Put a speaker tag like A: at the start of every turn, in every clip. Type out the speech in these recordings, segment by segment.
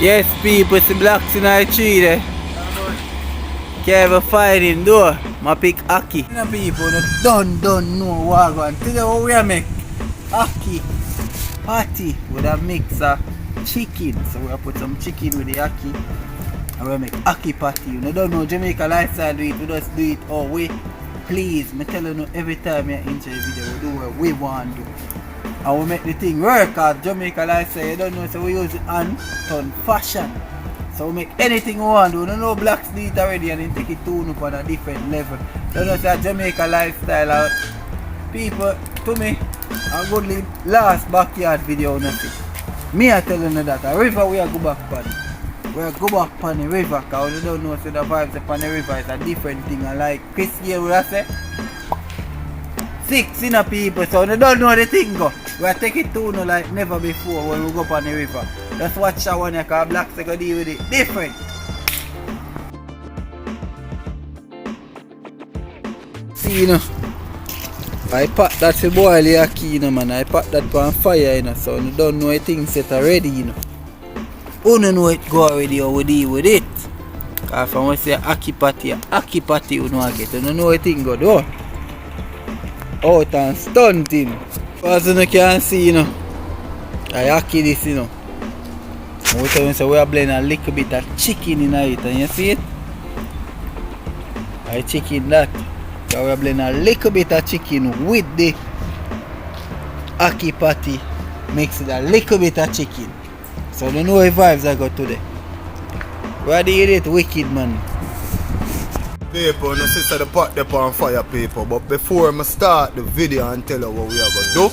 A: Yes, people, see blaxx in the tree there. Can't even find him though. I pick Ackee. You people don't know what going. Today what we make? Ackee patty with a mix of chicken. So we put some chicken with the Ackee. And we make Ackee patty. You don't know Jamaica lifestyle do it. We just do it our way. Please, I tell you every time you enjoy a video, we do what we want to do. And we make the thing work at Jamaica lifestyle. You don't know, so we use it on fashion. So we make anything we want to do. We don't know blaxx do it already and then take it to up on a different level. Don't know say Jamaica lifestyle out. People, to me, a goodly last backyard video nothing. Me I tell you that a river we are go back on. We are go back on the river because we don't know so the vibes upon the river is a different thing. And like Chris here we say 6 in a people, so they don't know the thing go. We are take it to like never before when we go up on the river. Just watch that one because blaxx they go deal with it different. See, you know, I pack that to boil the Ackee, you know, man. I pack that on fire, you know, so you don't know a thing set already, you know. You don't know it go already or we deal with it. Because when we say Ackee patty, you know I get. You don't know a thing go though. Out and stunting. As you can see, you know, I Ackee this, you know. We tell you so we are blending a little bit of chicken in it, and you see it? I chicken that. So we are blending a little bit of chicken with the Ackee patty. Mix it a little bit of chicken. So don't know what vibes I got today. Where do you eat it wicked, man?
B: People, no sister the pot up on fire, people. But before I start the video and tell you what we are going to do,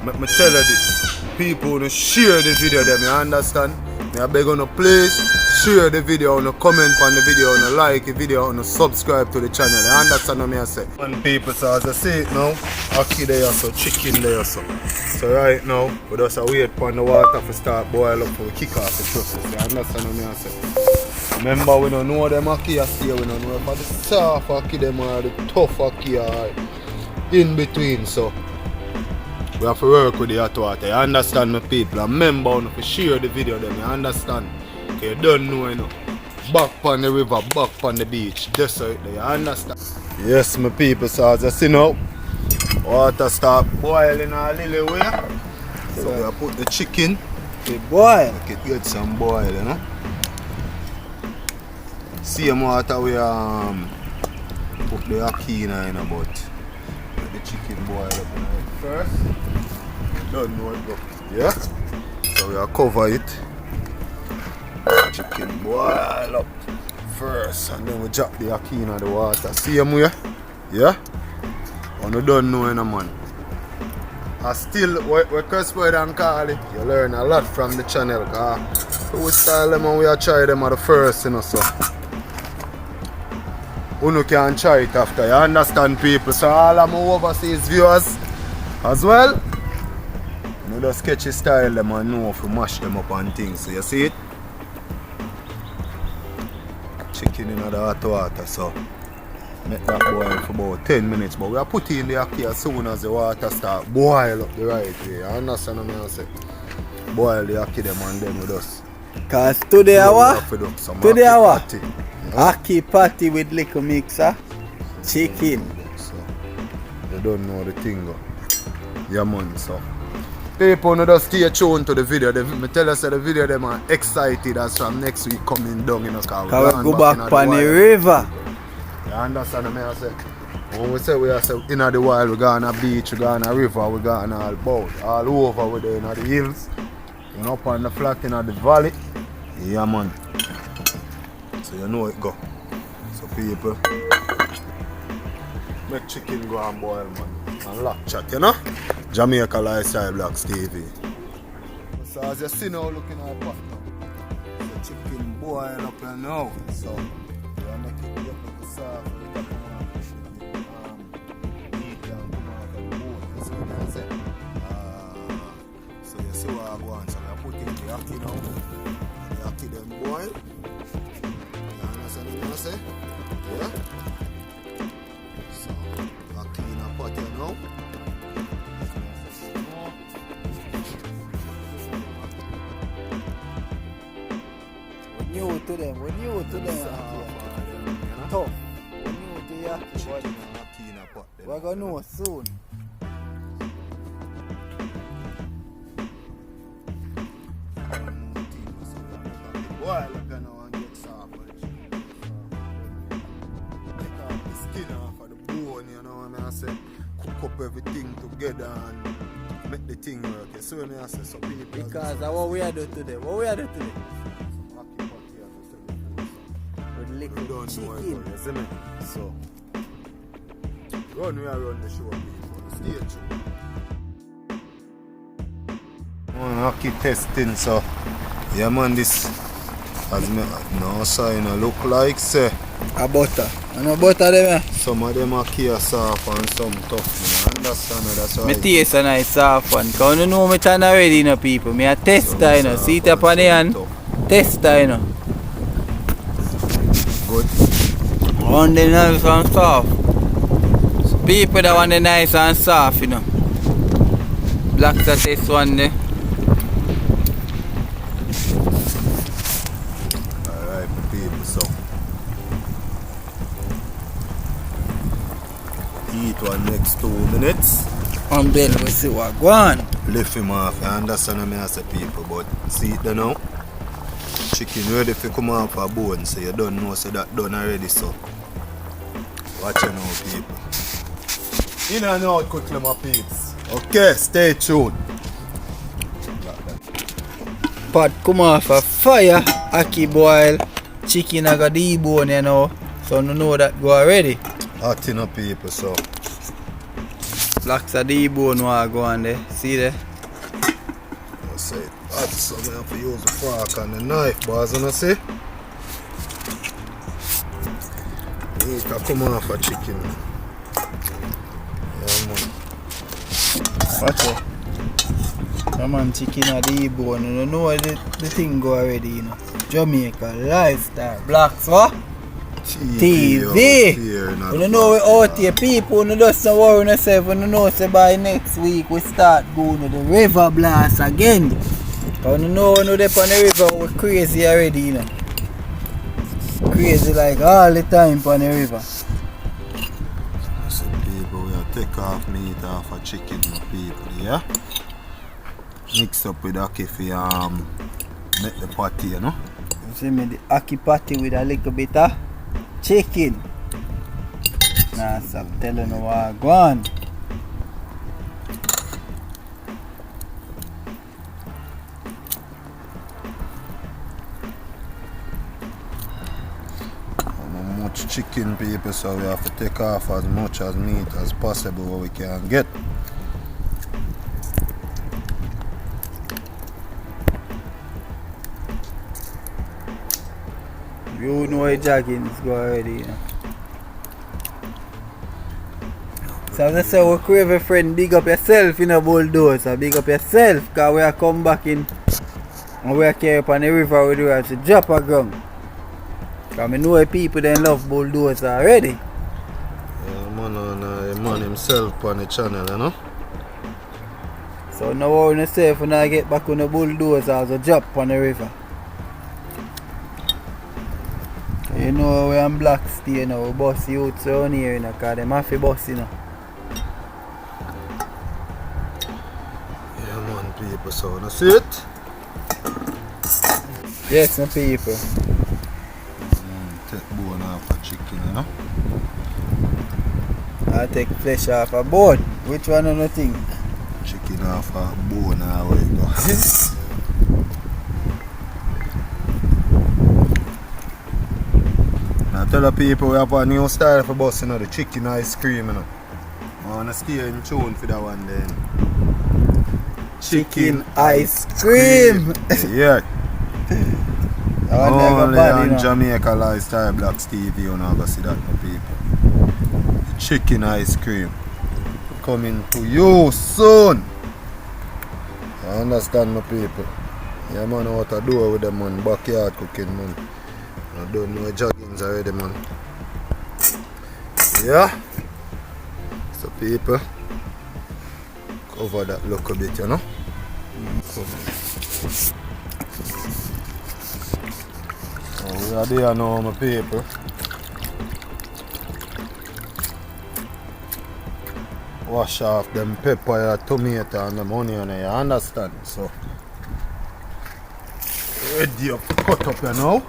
B: let me tell you this. People, no share the video them, you understand? I beg you, please share the video, no comment on the video, no like the video, no subscribe to the channel. You understand what I say? And people, so as I say it now, Ackee there so, chicken there so. So right now, we just wait for the water to start boil up for kick off the process. You understand what I say? Remember, we don't know them Ackee are still, we don't know if the soft Ackee them or the tough Ackee are in between, so we have to work with the hot water. You understand me, people? And remember, you have to share the video them, you understand? Okay, you don't know, you know. Back on the river, back on the beach, just out there, you understand? Yes, my people, so as you see now, water start boiling a little way. So we have put the chicken.
A: It boil.
B: Make it get some boil, you know. Same water we put the Ackee in, you know, but let the chicken boil up in it first. Don't know it go. Yeah? So we are cover it. Chicken boil up first and then we drop the Ackee in the water. Same way. Yeah? And you don't know, you know, man. I still, what Chris Word and call it, you learn a lot from the channel. Because we style them and we are try them at the first, you know, so. You can try it after, you understand, people? So all of my overseas viewers as well, you just sketchy style them and know if you mash them up and things. So you see it? Chicken in the hot water, so make that boil for about 10 minutes. But we are putting in the Ackee as soon as the water start boil up the right way. You understand what I say? Boil the Ackee them and then we just.
A: Because today Ackee patty with little mixer, chicken.
B: So, you don't know the thing go. Yeah, man, so. People, no just stay tuned to the video. I tell us that the video them are excited as from next week coming down, you know, because
A: we go back on the river.
B: You understand what I say? When we say we are in the wild, we go on a beach, we go on a river, we go on all about, all over with the, in the hills, you know, up on the flat in the valley. Yeah, man. So you know it go. So people, make chicken go and boil, man. And lock chat, you know? Jamaica Lifestyle blaxx TV. So as you see now, looking at the pot now, the chicken boil up and now. So you make it get up the soft, you can come on push it, meat and come out of the bowl. You see what I say? So you see what I go on. So I put in the Ackee now. The Ackee them boil. You understand what I say? Yeah? So Ackee in a pot here now.
A: new to them. We're new to them. Tough. We're new to Ackee, but we're gonna know soon.
B: Boy, look at now and get soft. Take off the skin off of the bone, you know what I say? Cook up everything together and make the thing work. You see what I say? So people
A: Because of what we are doing today. What we are doing today? With little chicken.
B: You see me? So, run we are run the show, people. Stay tuned. Ackee testing, so yeah man, this as me no sign look like say
A: A butter. And a butter there.
B: some of them Ackee are soft and some tough. You understand me? That's why
A: Me taste a nice soft one. Cause you know me turn already, you know, people. Me a tester, you know. See it up on the hand. Tester, you know.
B: good.
A: Want the nice and soft. People that want the nice and soft, you know. Blaxx a test one there.
B: Alright, my people, so eat one next 2 minutes.
A: And then we see what go on.
B: Lift him off, I understand what I say, people, but see it there now. Chicken ready to come off a bone, so you don't know, so that done already, so watch it now, people. In and out quickly, my peeps. Okay, stay tuned.
A: Pot come off a fire. Ackee boil. Chicken I got debone, you know. So you know that go already.
B: Hot enough, people, so
A: Blaxx a debone what go on there. See there?
B: I say it hot, so I have to use the fork and the knife, boys, and I say it can come off a chicken. Yeah, man.
A: Watch it. Come on, chicken a debone. You know the thing go already, you know. Jamaica lifestyle. Blaxx what? TV. You know we out here, people. You just don't worry yourself. You know say by next week we start going to the river blast again. Cause you know when we're on the river we're crazy already, you know. Crazy like all the time on the river.
B: So people, we'll take off meat off a chicken, people, yeah? Mix up with Ackee for make the patty, you know?
A: You see me, the Ackee patty with a little bit of chicken. Nah, stop telling you what go on.
B: Much chicken, people, so we have to take off as much as meat as possible what we can get.
A: You know where joggings go already, you know. So as I say, we crave a friend, big up yourself, you know, bulldozer. Big up yourself, cause we are come back in and we are carry up on the river with you to drop a ground. Cause I know people that love bulldozer already.
B: Yeah, man, and the man himself on the channel, you know?
A: So now worry yourself when I get back on the bulldozer to drop on the river. You know we on Blaxx stay, you know, we bus youths around here, you know, cause them have to bus, you know.
B: Yeah, man, people, so that's it.
A: Yes, my people.
B: Take bone off a chicken, you know?
A: I take flesh off a bone. Which one do you think?
B: Chicken off a bone, how it go. Now tell the people we have a new style for busting, you know, the chicken ice cream, you know. I wanna stay in tune for that one then.
A: Chicken ice cream.
B: Yeah. Only
A: bad,
B: on
A: you know.
B: Jamaica Lifestyle Blaxx TV, you know, go see that, my people. Chicken ice cream coming to you soon. I understand, my people. Yeah, man, what I do with them, man. Backyard cooking, man. I don't know joggings already, man. Yeah. So, people, cover that look a bit, you know. We are there now, my people. Wash off them pepper, tomato and them onion, you understand? So ready up to cut up here now.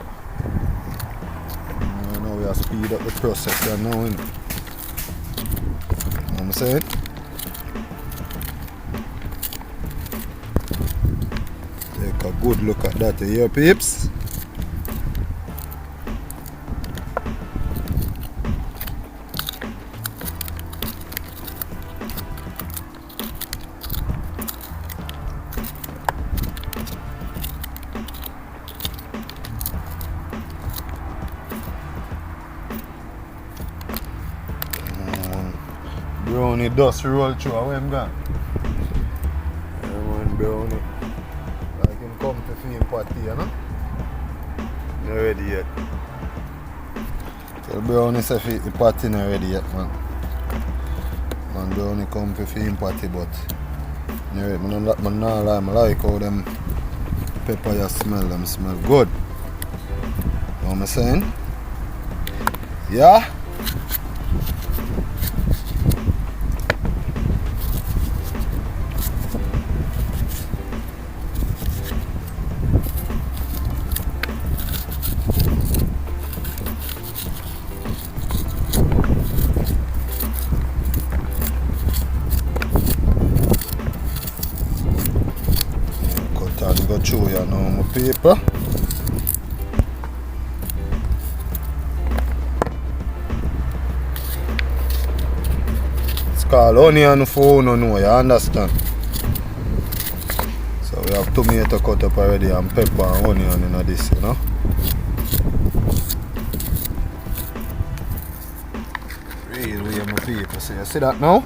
B: Now we are speed up the process here now, you know what I'm saying? Take a good look at that here, peeps. Brownie dust roll through, where him gone? Everyone brownie. Like him come to film party, you know? Not ready yet. Tell brownie say the party not ready yet, man. Man, brownie come to film party, but not ready. I like how them pepper just smell good. You know what I'm saying? Yeah? Go through here now, my people. It's called onion for no know, you understand? So we have tomato cut up already and pepper and onion in this, you know? Real way, my people. So you see that now?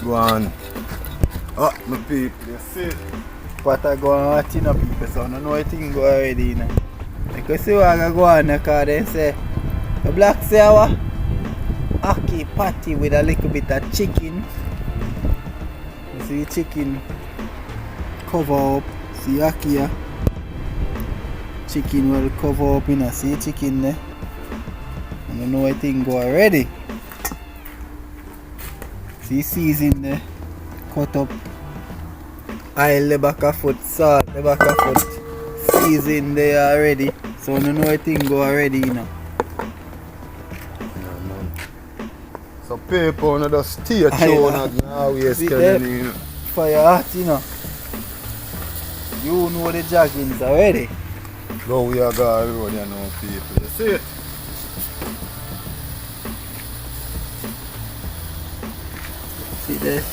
B: Go on. Oh, my people, you see?
A: Pot I go on hot, you know, people, so I don't know what thing go already, you know. Like you see what I go on, because they say, the black say what? Ackee patty with a little bit of chicken. You see the chicken cover up, see ackee here. Chicken will cover up, you know, see the chicken there. I don't know what thing go already. See season there, cut up oil the back of foot, salt the back of foot, season there already. So I don't know what thing go already, you know.
B: Yeah, man. So people on the stay tuned and always telling you.
A: Fire hot, you know. You know the joggings already.
B: Go we are going road, you know, people. You see it?
A: See there?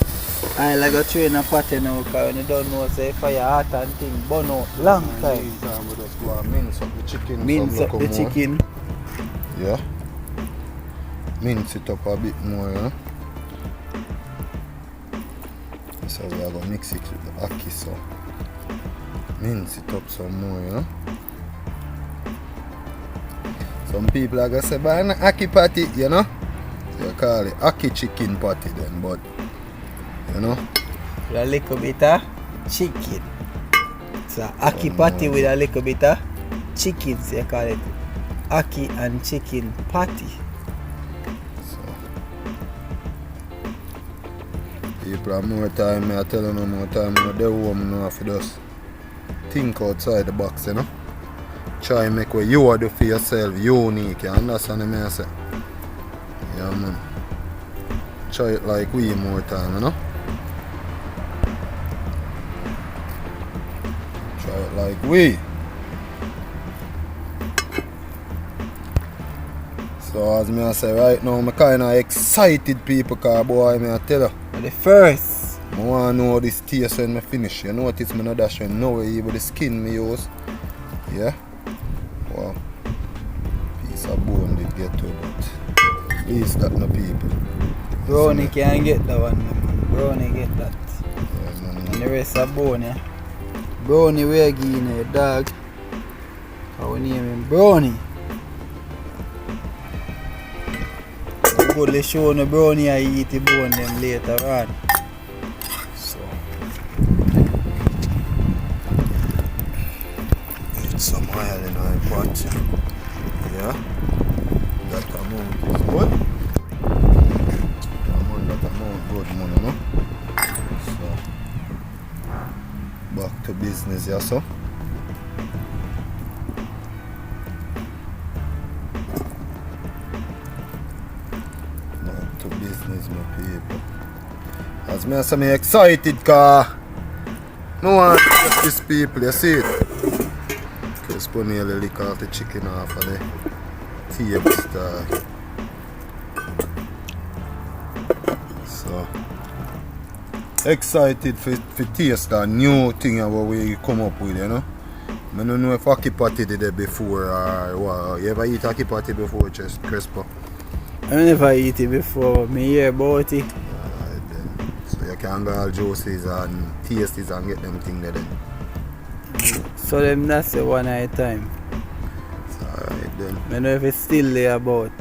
A: I like a train a party now because when you don't know say fire hot and thing burn out long time.
B: This time we just go and mince up the chicken.
A: Mince up the chicken.
B: Yeah. Mince it up a bit more, you know. So we are going to mix it with the ackee, so mince it up some more, you know. Some people are going to say, but an ackee patty, you know. So you call it ackee chicken patty then, but you know.
A: With a little bit of chicken. It's an ackee patty with a little bit of chicken, so you call it ackee and chicken patty.
B: So people have more time, I tell them more time, you know, they home now have to just think outside the box, you know. Try and make what you are do for yourself unique, you understand what I say? Yeah, man. Try it like we more time, you know. Try it like we. So as me I say right now, I'm kinda excited people, cause boy me I tell you.
A: The first.
B: I wanna know this taste when I finish. You notice me not dash when no even the skin me use. Yeah? Wow. Piece of bone did get to it, but at least that no people.
A: Brownie can't get that one, man. Brownie get that.
B: Yeah, man.
A: And the rest are bone, yeah. Brownie we again, dog. How we name him? Brownie. good show the brownie I eat the bone them later on.
B: So eat some oil in our pot. Yeah. That amount is good. That amount good money, no? So back to business, yeah, so. Back to business, my people. As me say, me excited, cause I want to get these people, you see it? Just put nearly lick off the chicken off of the table star. So excited for taste that new thing that we come up with, you know. I don't know if Ackee patty did it before or what. You ever eat Ackee patty before, just Crispo?
A: I never eat it before, me hear about it.
B: Alright then. So you can go all juices and tasties and get them things there then.
A: So them that's the one at a time.
B: Alright then.
A: I know if it's still there about.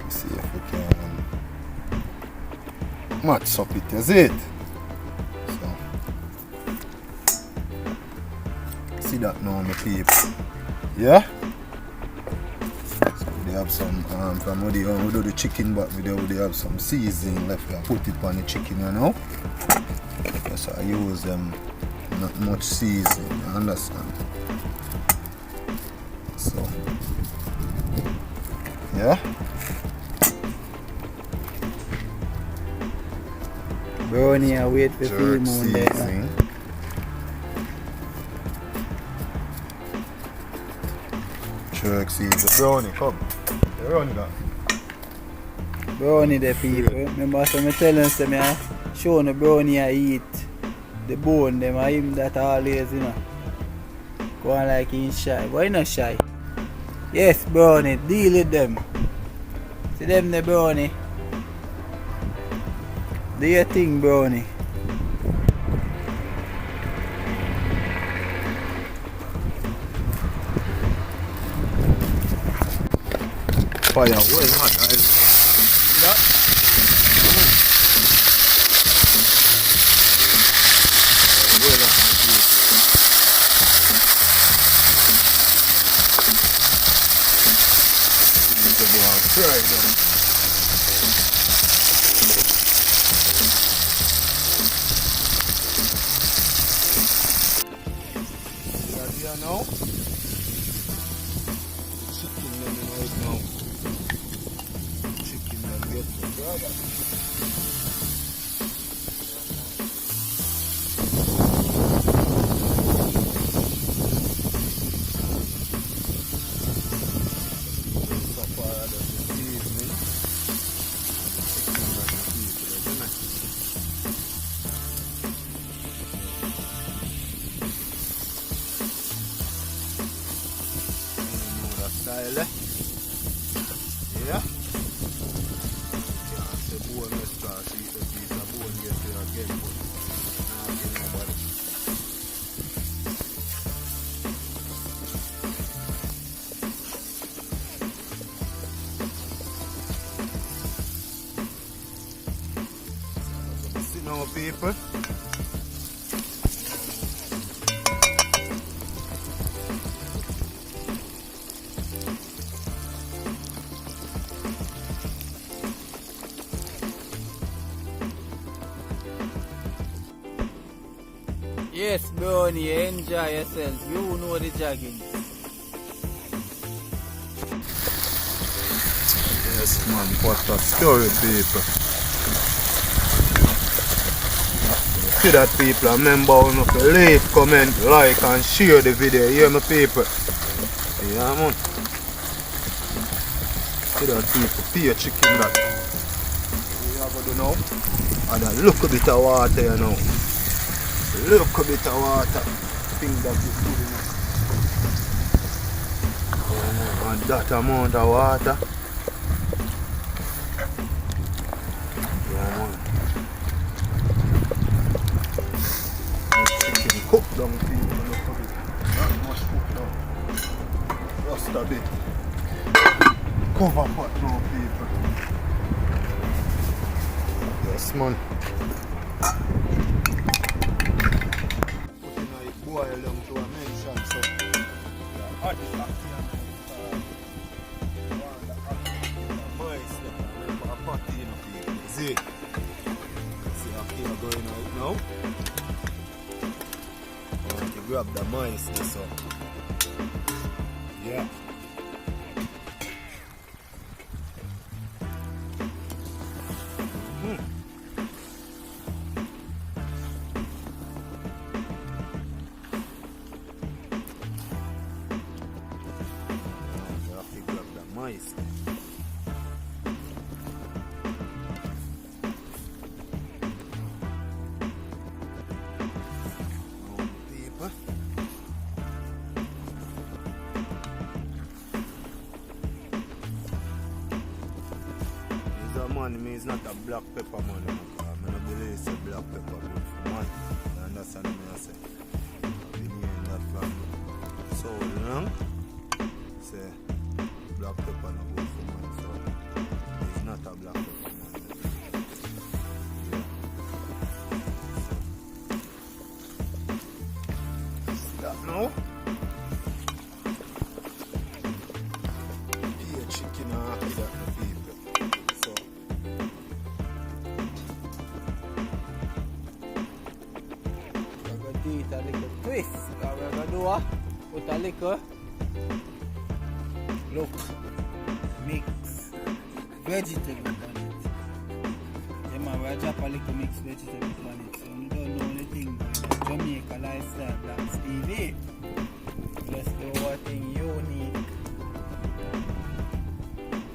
B: Let's see if we can match up it, is it? So see that now, my people. Yeah? So we have some from where we do the chicken, but we have some seasoning left. We put it on the chicken, you know. So I use not much seasoning, you understand? So yeah.
A: Brownie I wait for full
B: Jerk
A: moon there.
B: seasoning. Jerk seasoning. Brownie, come. The brownie got.
A: Brownie the people. Remember so I tell them say me I show the brownie I eat. The bone them I him that always, you know. Go on like he's shy. Why not shy? Yes, brownie, deal with them. See them the brownie. Do your thing, brownie.
B: Fire well hot, guys. Yeah. Well hot, try them. Here now. Chicken them right now. Chicken them get to brother. Style, yeah. Can't say boneless class, eat a piece of bone, get there again, but nah, give nobody. See now, people.
A: Yes, brownie, enjoy yourself. You know the jogging.
B: Yes, man, what a story, people. See that, people, and remember to leave, comment, like, and share the video. You hear me, people? Yeah, man. See that, people, pure chicken that. We have to do now. And a little bit of water, you know. Look a bit of water. Think that is good enough. And that amount of water. Yeah, man. Chicken cooked down, people. Look a bit. Not much cooked down. Just a bit. cover pot now, people. Yes, man. Putting it boil down to a mention, so hot it up here. Moist, a pot in, people. See how people going out now? You grab the moistness up. Yeah. Nice. Man, me is not a black pepper man. I don't believe it's a black pepper man. You understand me? I say, I've been hearing that from so long. Say, black pepper no good for man. So, it's not a black pepper man. Yeah. Stop now. Here, chicken and Ackee that the people.
A: A little twist. What we're gonna do? Put a little look, mix vegetable on it. Yeah, man, we drop a little mix vegetable on it. So you don't know anything Jamaica lifestyle blaxx TV. Just do one thing unique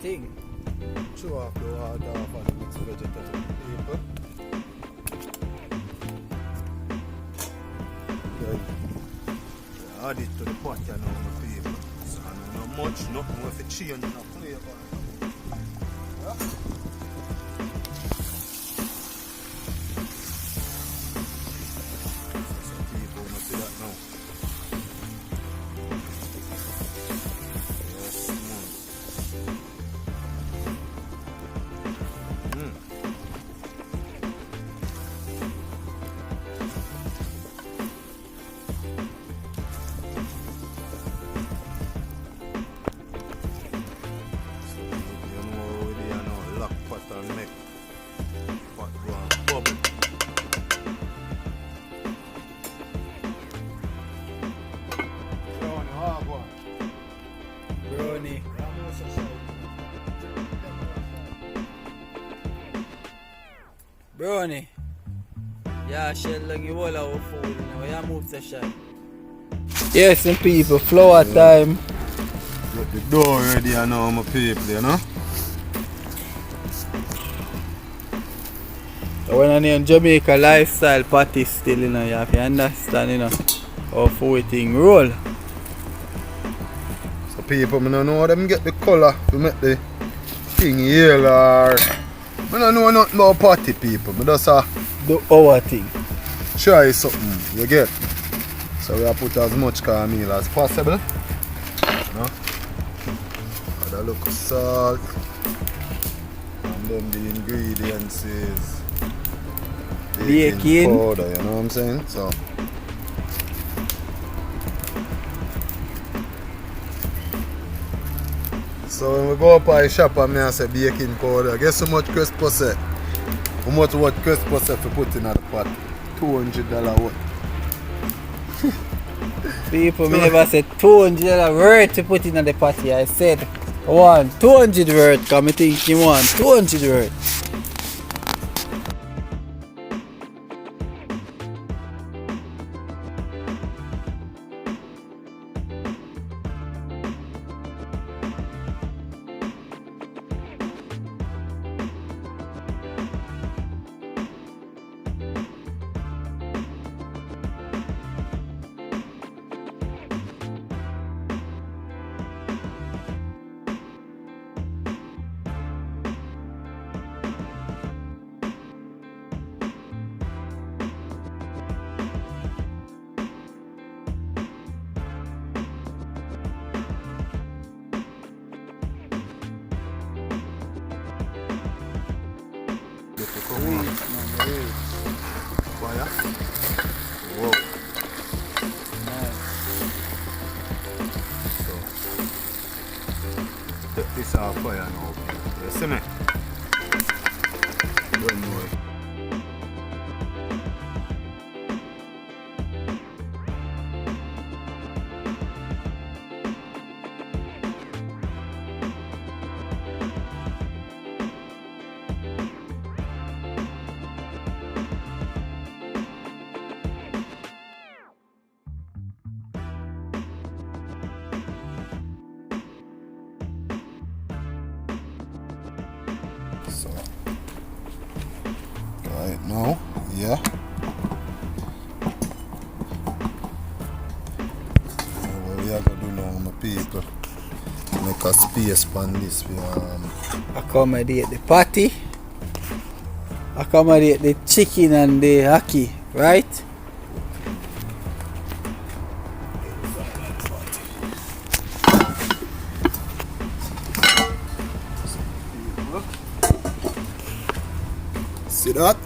A: thing.
B: Chew off the water off of the mixed vegetable, people. Add it to the pot, you know, my people. So, not much, nothing with the change the flavor. Yeah? So, people, we see that now. Yes, man. And make pot go and bubble. Brownie, hard one.
A: Brownie. Brownie. Yeah, shell like you all our food now. Yeah, move the shell. Yes, and people, flour time.
B: Got the dough ready now, my people, you know.
A: When I name Jamaica lifestyle party still, you know, you have to understand, you know, how food thing roll.
B: So people, I don't know how them get the colour to make the thing yellow. I don't know nothing about party, people. I just
A: do our thing.
B: Try something, you get. So we have put as much caramel as possible. You know? Add a little salt. And then the ingredients is baking powder, you know what I'm saying? So when we go up at the shop and I say baking powder, guess how much Crispo say? How much what Crispo say for putting in the pot? $200 what?
A: People may never said $200 worth to put in the party. I said I want 200 worth because I think you want 200 worth.
B: take this off fire now. You see me? Don't know it. So, right now, yeah. What we are gonna do now, my people? Make a space on this.
A: Accommodate the patty, accommodate the chicken and the ackee, right?
B: See that?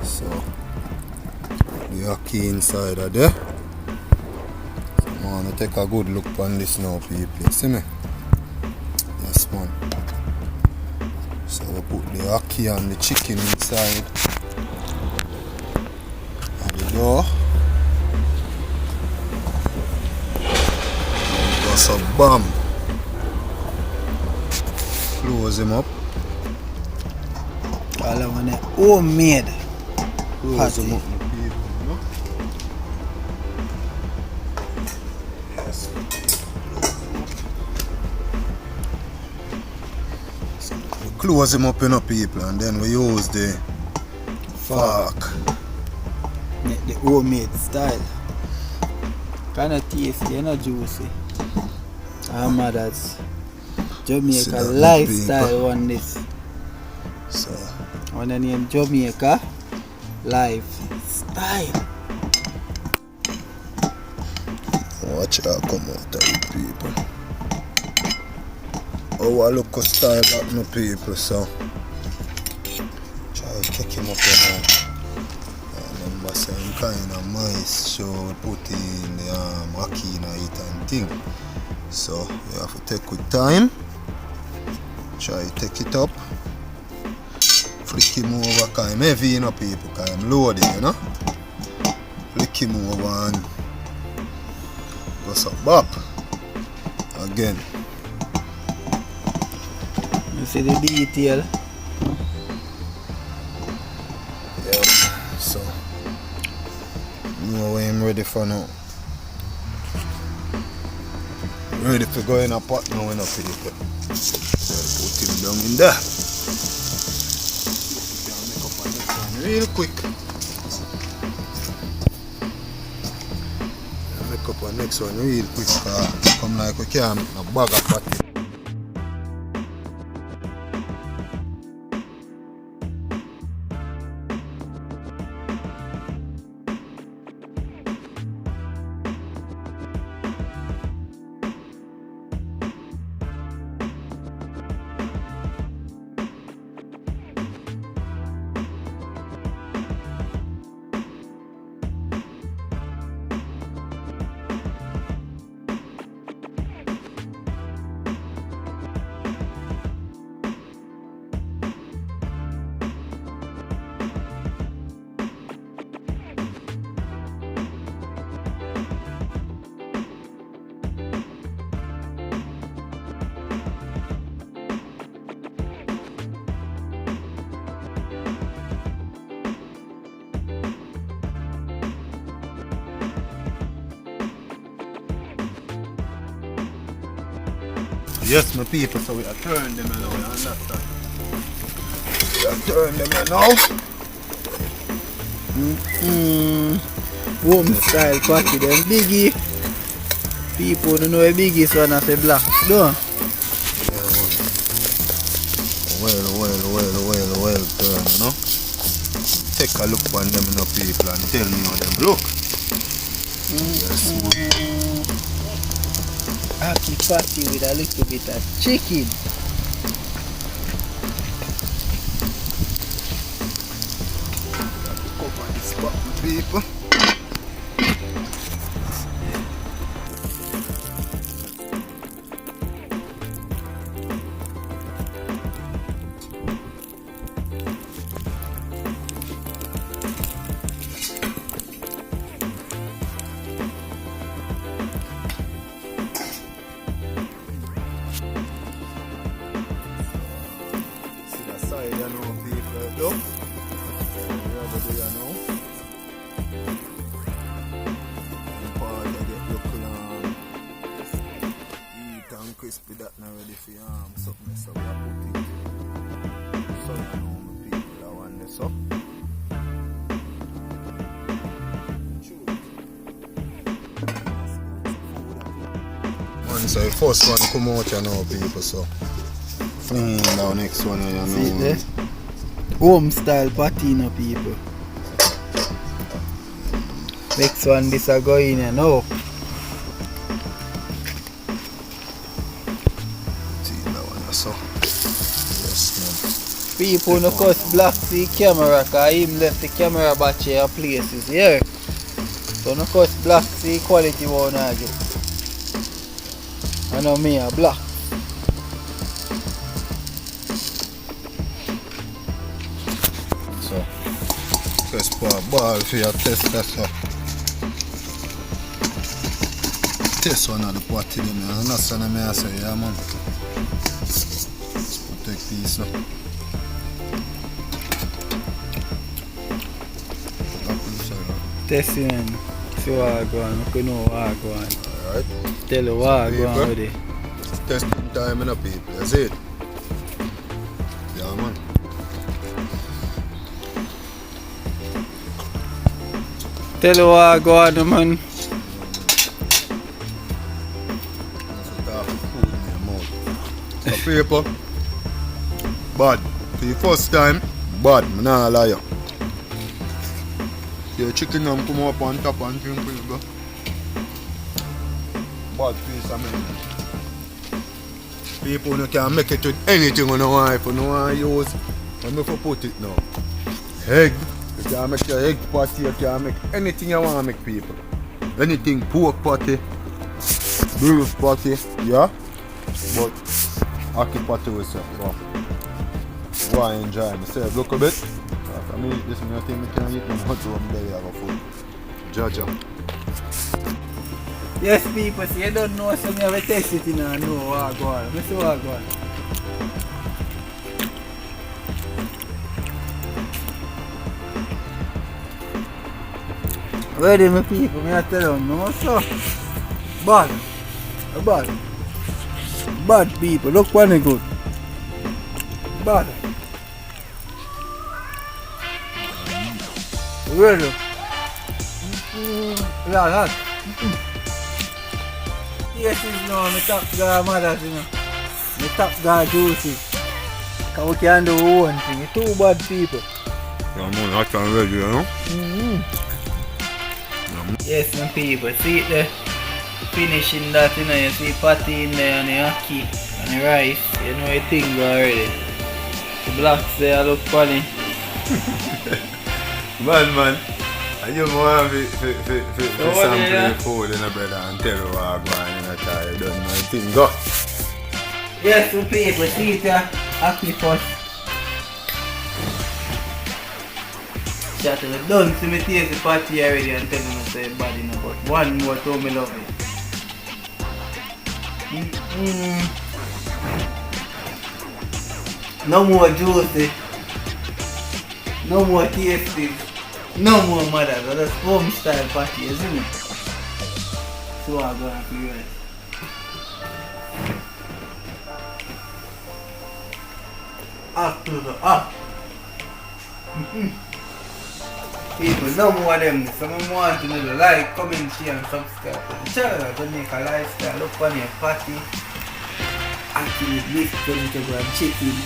B: So the ackee inside of there. So I wanna take a good look on this now, people. You see me? Yes, man. So we put the ackee and the chicken inside of the door. Just a bomb. Close him up.
A: All I want is homemade
B: Close
A: patty.
B: him up, my people, you know? Yes. So we close him up, you know, people, and then we use the fork.
A: Make the homemade style. Kinda tasty, you know, juicy. Our mother's
B: See
A: Jamaica
B: that, my
A: lifestyle
B: people?
A: on this.
B: So
A: On the name Jamaica lifestyle.
B: watch that come out of it, people. Oh, I look a style back, my people, so try to kick him up now. Remember saying kind of mice, so we put in the ackee in it and thing. So we have to take with time. Try to take it up. Flick him over, because I'm heavy, you know, people, because I'm loaded, you know. Flick him over and go some bop. Again.
A: You see the detail?
B: Yeah. So, know what I'm ready for now. Ready to go in a pot now, you know, people. So, put him down in there. Make up on this one real quick. Make up on next one real quick, come like we can't make a bag of patty. Yes, my people, so we are turning them now, you understand? We are turning them now.
A: Home style patty, them biggie. People don't know a biggest one as a black. No.
B: Well, turn, you know? Take a look on them, you know, people, and tell me how them look. Yes, man.
A: Ackee patty with a little bit of chicken.
B: Cover this spot, people. that now ready for something so we are putting. So you know my people that one this up. Once the first one come out you know people so fling down next one you know.
A: See there? Home style patina people. Next one this a go in you know.
B: See that one so. Yes man.
A: People no cuss blaxx the camera cause him left the camera battery at places, yeah. So no cuss blaxx the quality one I get. I know me a black.
B: So press ball for your test that so. Test one of the party them and that's what I say, yeah man. Let's protect these now.
A: Testing and see what I go on, I know what I go on.
B: Alright.
A: Tell you what I go on with it.
B: Testing time in a people, that's it. Yeah man.
A: Tell you what I go on man.
B: Paper, bad. For the first time, bad, I'm not lie. Your chicken come up on top and drink with you, bad piece of meat. People no can make it with anything on the wife, you no want to use. I'm going to put it now. Egg. You can make your egg patty, you can make anything you want to make people. Anything, pork patty, beef patty, yeah? But Ackee patty with it, so why enjoy myself? Look a bit. I mean, this is nothing I can eat no hot room there, have a food. Jaja.
A: Yes people, see you don't know so me have a test it in and know what I go on. Let's see what I go on. Ready my people, me I tell you no so bad. Bad. Bad people, look when they good. Bad. Really? Yeah, yes, is no, my top guy mothers, you know. My top guy juicy. Because we can do one thing. It's two bad people.
B: Yeah man, I can ready, you know?
A: Yes, my people, see it there. Finishing that, you know, you see patty in there and the ackee and the rice, you know the thing go already. The blaxx there look funny.
B: Man, I just want to sample the food in a bread and tell you what I'm going in a tire, you don't know the thing go.
A: Yes, my people, see it there, ackee first. Shut up, done, see me taste the patty already and tell me to say bad enough, but one more to me love it. No more juicy, no more tasty, no more mother, that's home style patty, isn't it? So I'm going to do it. Up to the up. People, no more of them. Someone want to know, like, comment, share and subscribe to the channel. Jamaica lifestyle, look on your patty, ackee, beef, vegetable and chicken,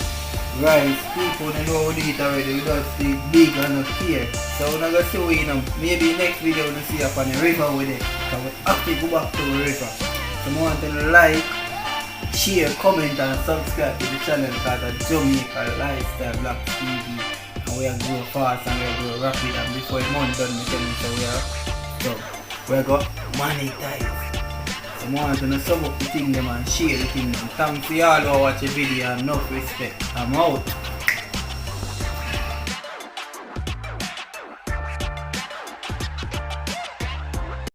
A: rice. People they know how to eat already, we don't see big and not here. So we're not going to see we, you know, maybe next video we'll see up on the river with it. So we have to go back to the river. Someone want to like, share, comment and subscribe to the channel because of Jamaica lifestyle blaxx TV. We are grow fast and we are grow rapid, and before the month done, we tell you so we are go monetize. So I want to sum up the thing them and share the thing them. Thanks for all who watch the video and enough respect. I'm out.